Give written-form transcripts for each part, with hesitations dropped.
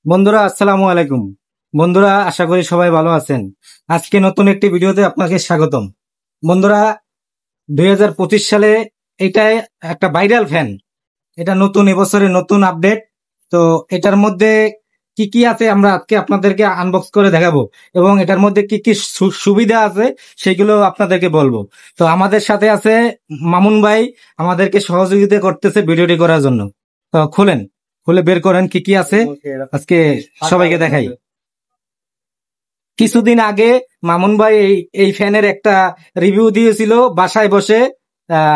বন্ধুরা আসসালামু আলাইকুম। বন্ধুরা আশা করি সবাই ভালো আছেন। আজকে নতুন একটি ভিডিওতে আপনাকে স্বাগতম। বন্ধুরা 2025 সালে এটাই একটা ভাইরাল ফ্যান। এটা নতুন এবছরের নতুন আপডেট। তো এটার মধ্যে কি কি আছে আমরা আজকে আপনাদেরকে আনবক্স করে দেখাবো এবং এটার মধ্যে কি কি সুবিধা আছে সেগুলো আপনাদেরকে বলবো। তো আমাদের সাথে আছে মামুন ভাই, আমাদেরকে সহযোগিতা করতেছে ভিডিওটি করার জন্য। তো খুলে বের করেন কি কি আছে আজকে সবাইকে দেখাই। কিছুদিন আগে মামুন ভাই এই ফ্যানের একটা রিভিউ দিয়েছিল, বাসায় বসে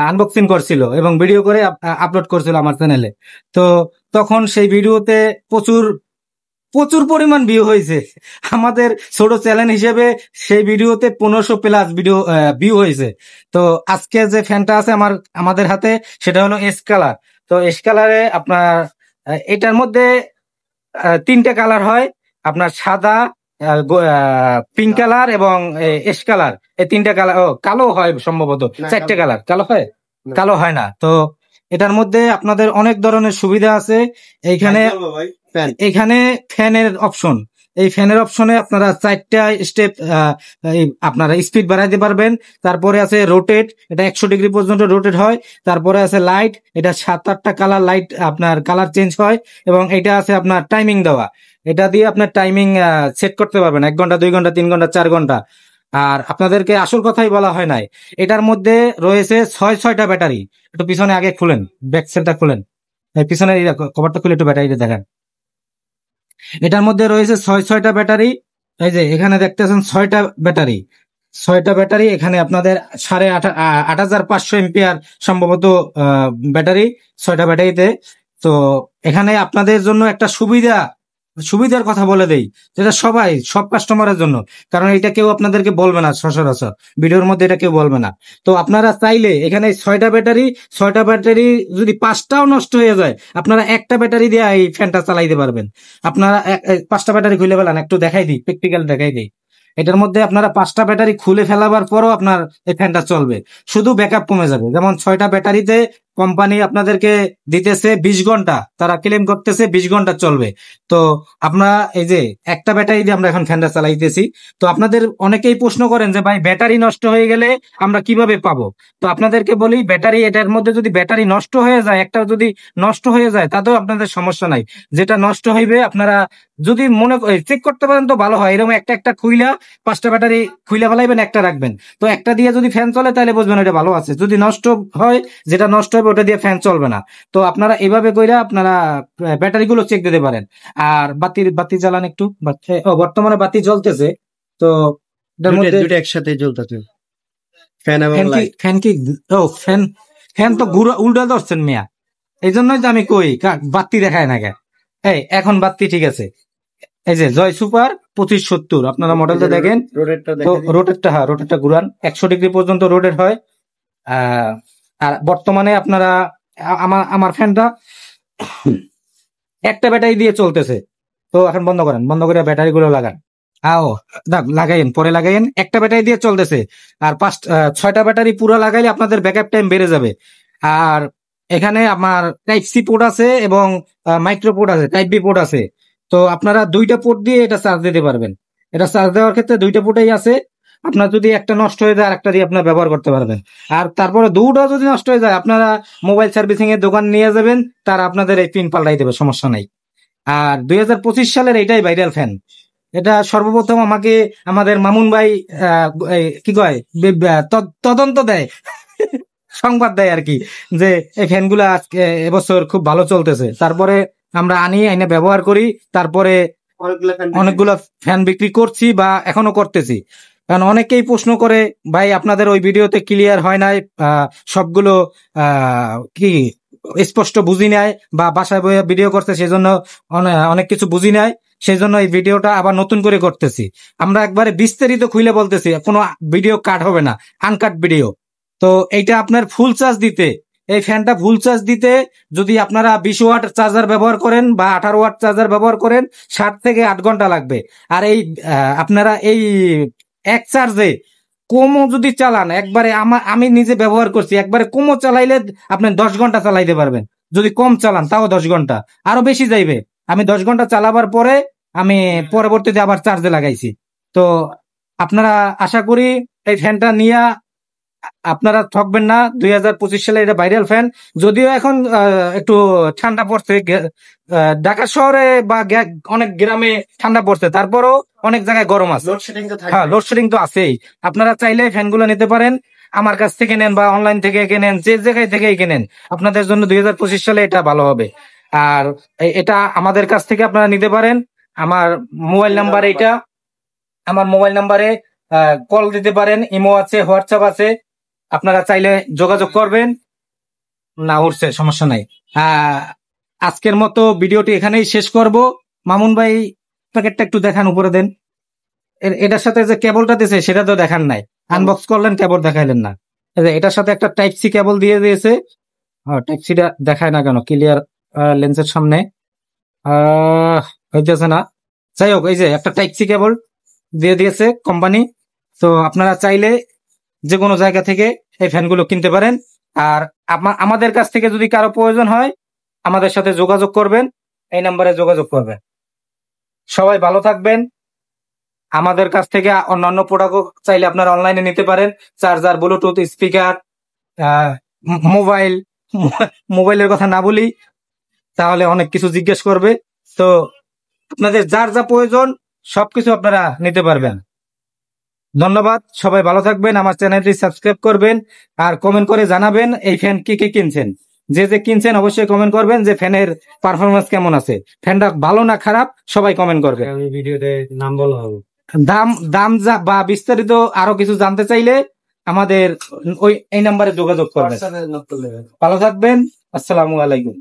আনবক্সিং করছিল এবং ভিডিও করে আপলোড করছিল আমার চ্যানেলে। তো তখন সেই ভিডিওতে প্রচুর প্রচুর পরিমাণ ভিউ হয়েছে। আমাদের ছোট চ্যানেল হিসেবে সেই ভিডিওতে 1500+ ভিউ হয়েছে। তো আজকে যে ফ্যানটা আছে আমাদের হাতে সেটা হলো এস কালার। তো এস কালারে আপনার এটার মধ্যে তিনটে কালার হয়, আপনার সাদা, পিঙ্ক কালার এবং এশ কালার। এই তিনটে কালার, কালো হয় সম্ভবত, চারটে কালার কালো হয়, কালো হয় না। তো এটার মধ্যে আপনাদের অনেক ধরনের সুবিধা আছে। এইখানে এখানে ফ্যানের অপশন, এই ফ্যানের অপশনে আপনারা 4টা স্টেপ আপনারা স্পিড বাড়াইতে পারবেন। তারপরে আছে রোটেট, এটা 100 ডিগ্রি পর্যন্ত রোটেট হয়। তারপরে আছে লাইট, এটা 7-8টা কালার লাইট আপনার কালার চেঞ্জ হয়। এবং এটা আছে আপনার টাইমিং দেওয়া, এটা দিয়ে আপনার টাইমিং সেট করতে পারবেন 1 ঘন্টা, 2 ঘন্টা, 3 ঘন্টা, 4 ঘন্টা। আর আপনাদেরকে আসল কথাই বলা হয় নাই, এটার মধ্যে রয়েছে 6টা ব্যাটারি। একটু পিছনে আগে খুলেন, ব্যাক সেলটা খুলেন, এই পিছনে কভারটা খুলে একটু ব্যাটারিটা দেখেন। এটার মধ্যে রয়েছে 6টা ব্যাটারি। এই যে এখানে দেখতেছেন 6টা ব্যাটারি এখানে আপনাদের 8500 এম্পিয়ার সম্ভবত ব্যাটারি, 6টা ব্যাটারিতে। তো এখানে আপনাদের জন্য একটা সুবিধার কথা বলে দেই, যেটা সব কাস্টমারের জন্য, কারণ এটা কেউ আপনাদেরকে বলবে না সচরাচর, ভিডিওর মধ্যে এটা কেউ বলবে না। তো আপনারা চাইলে এখানে 6টা ব্যাটারি যদি 5টাও নষ্ট হয়ে যায়, আপনারা একটা ব্যাটারি দিয়ে এই ফ্যানটা চালাইতে পারবেন। আপনারা 5টা ব্যাটারি খুলে ফেলান, একটু দেখাই দিই, প্র্যাকটিক্যাল দেখাই দিই। এটার মধ্যে আপনারা 5টা ব্যাটারি খুলে ফেলাবার পরও আপনার এই ফ্যানটা চলবে, শুধু ব্যাকআপ কমে যাবে। যেমন 6টা ব্যাটারিতে কোম্পানি আপনাদেরকে দিতেছে 20 ঘন্টা, তারা ক্লেম করতেছে 20 ঘন্টা চলবে। তো আপনারা এই যে একটা ব্যাটারি দিয়ে আমরা এখন ফ্যানটা চালাইতেছি। তো আপনাদের অনেকেই প্রশ্ন করেন যে ভাই ব্যাটারি নষ্ট হয়ে গেলে আমরা কিভাবে পাবো। তো আপনাদেরকে বলি, ব্যাটারি, এটার মধ্যে যদি ব্যাটারি নষ্ট হয়ে যায়, একটা যদি নষ্ট হয়ে যায় তাতেও আপনাদের সমস্যা নাই। যেটা নষ্ট হইবে আপনারা যদি মনে চেক করতে পারেন তো ভালো হয়। এরকম একটা একটা খুইলা 5টা ব্যাটারি খুইলা ফেলাইবেন, একটা রাখবেন। তো একটা দিয়ে যদি ফ্যান চলে তাহলে বুঝবেন এটা ভালো আছে। যদি নষ্ট হয়, যেটা নষ্ট হবে ওটা দিয়ে ফ্যান চলবে না। তো আপনারা এভাবে কইরা আপনারা ব্যাটারি গুলো চেক দিতে পারেন। আর বাতি জ্বালান একটু, বর্তমানে বাতি জ্বলতেছে। তো এটার মধ্যে দুটো একসাথে জ্বলতেছে, ফ্যান এবং ফ্যান কি লাইট। ফ্যান কি ও ফ্যান ফ্যান তো উল্টা ধরছেন মিয়া। এই জন্যই তো আমি কই বাতি দেখায় না কেন। এই এখন বাতি ঠিক আছে। এই যে জয় সুপার 2570, আপনারা মডেলটা দেখেন। তো রোটেটটা ঘুরান, 100 ডিগ্রি পর্যন্ত রোটেট হয়। আর বর্তমানে আপনারা আমার ফ্যানটা একটা ব্যাটারি দিয়ে চলতেছে। তো এখন বন্ধ করেন, বন্ধ করে ব্যাটারি গুলো লাগান। লাগাইন, পরে লাগাইন। একটা ব্যাটারি দিয়ে চলতেছে। আর 6টা ব্যাটারি পুরো লাগাইলে আপনাদের ব্যাকআপ টাইম বেড়ে যাবে। আর এখানে আমার টাইপ সি পোর্ট আছে এবং মাইক্রো পোর্ট আছে, টাইপ বি পোর্ট আছে। তো আপনারা 2টা পোর্ট দিয়ে এটা চার্জ দিতে পারবেন। এটা চার্জ দেওয়ার ক্ষেত্রে 2টা পোর্টই আছে। আপনার যদি একটা নষ্ট হয়ে যায়, আরেকটা দিয়ে আপনার ব্যবহার করতে পারবেন। আর তারপরে দুটো যদি নষ্ট হয়ে যায়, আপনারা মোবাইল সার্ভিসিং এর দোকান নিয়ে যাবেন, তারা আপনাদের এই পিন পাল্টাই দেবে, সমস্যা নাই। আর 2025 সালের এটাই ভাইরাল ফ্যান। এটা সর্বপ্রথম আমাকে আমাদের মামুন ভাই কি কয় তদন্ত দেয়, সংবাদ দেয় আর কি, যে এই ফ্যানগুলা আজকে এবছর খুব ভালো চলতেছে। তারপরে আমরা আইনে ব্যবহার করি। তারপরে অনেকগুলো ফ্যান বিক্রি করছি বা এখনো করতেছি। কারণ অনেকেই প্রশ্ন করে, ভাই আপনাদের ওই ভিডিওতে ক্লিয়ার হয় নাই, সবগুলো কি স্পষ্ট বুঝি নাই, বা বাসায় বইয়ে ভিডিও করতে সেজন্য অনেক কিছু বুঝি নাই, সেই জন্য এই ভিডিওটা আবার নতুন করে করতেছি। আমরা একবারে বিস্তারিত খুলে বলতেছি, কোনো ভিডিও কাট হবে না, আনকাট ভিডিও। তো এইটা আপনার ফুল চার্জ দিতে, এই ফ্যানটা ফুল চার্জ দিতে যদি আপনারা 20 ওয়াট চার্জার ব্যবহার করেন বা 18 ওয়াট চার্জার ব্যবহার করেন, 7 থেকে 8 ঘন্টা লাগবে। আর এই আপনারা এই এক চার্জে কমও যদি চালান, একবারে আমি নিজে ব্যবহার করছি, একবারে কমও চালাইলে আপনি 10 ঘন্টা চালাইতে পারবেন। যদি কম চালান তাও 10 ঘন্টা, আরো বেশি যাইবে। আমি 10 ঘন্টা চালাবার পরে আমি পরবর্তীতে আবার চার্জে লাগাইছি। তো আপনারা আশা করি এই ফ্যানটা নিয়ে আপনারা ঠকবেন না। 2025 সালে এটা ভাইরাল ফ্যান। যদিও এখন একটু ঠান্ডা পড়ছে, ঢাকা শহরে বা অনেক গ্রামে ঠান্ডা পড়ছে, তারপরও অনেক জায়গায় গরম আছে। হ্যাঁ, লোডশেডিং তো আছেই। আপনারা চাইলে ফ্যানগুলো নিতে পারেন, আমার কাছ থেকে নেন বা অনলাইন থেকে কেনেন, যে জায়গায় থেকেই কেনেন, আপনাদের জন্য 2025 সালে এটা ভালো হবে। আর এটা আমাদের কাছ থেকে আপনারা নিতে পারেন। আমার মোবাইল নাম্বার এইটা, আমার মোবাইল নাম্বারে কল দিতে পারেন, ইমো আছে, হোয়াটসঅ্যাপ আছে, আপনারা চাইলে যোগাযোগ করবেন। না উঠছে, সমস্যা নাই। আজকের মতো ভিডিওটি এখানেই শেষ করব। মামুন ভাই প্যাকেটটা একটু দেখান, উপরে দেন। এটার সাথে যে কেবলটা দিয়েছে সেটা তো দেখান নাই, আনবক্স করলেন, কেবল দেখাইলেন না। এটার সাথে একটা টাইপ সি কেবল দিয়ে দিয়েছে। টাইপ সিটা দেখায় না কেন ক্লিয়ার লেন্সের সামনে? হইতেছে না। যাই হোক, এই যে একটা টাইপ সি কেবল দিয়ে দিয়েছে কোম্পানি। তো আপনারা চাইলে যে কোনো জায়গা থেকে এই ফ্যানগুলো কিনতে পারেন। আর আমাদের কাছ থেকে যদি কারো প্রয়োজন হয় আমাদের সাথে যোগাযোগ করবেন, এই নাম্বারে যোগাযোগ করবেন। সবাই ভালো থাকবেন। আমাদের কাছ থেকে অন্যান্য প্রোডাক্টও চাইলে আপনারা অনলাইনে নিতে পারেন, চার্জার, ব্লুটুথ স্পিকার, মোবাইলের কথা না বলি তাহলে অনেক কিছু জিজ্ঞেস করবে। তো আপনাদের যার যা প্রয়োজন সবকিছু আপনারা নিতে পারবেন। ধন্যবাদ, সবাই ভালো থাকবেন। আমার চ্যানেলটি সাবস্ক্রাইব করবেন আর কমেন্ট করে জানাবেন এই ফ্যান কি কি কিনছেন। যে যে কিনছেন অবশ্যই কমেন্ট করবেন যে ফ্যানের পারফরমেন্স কেমন আছে, ফ্যানটা ভালো না খারাপ, সবাই কমেন্ট করবেন। ভিডিওতে নাম বলা হবে। দাম বা বিস্তারিত আরো কিছু জানতে চাইলে আমাদের এই নাম্বারে যোগাযোগ করবেন। ভালো থাকবেন, আসসালামু আলাইকুম।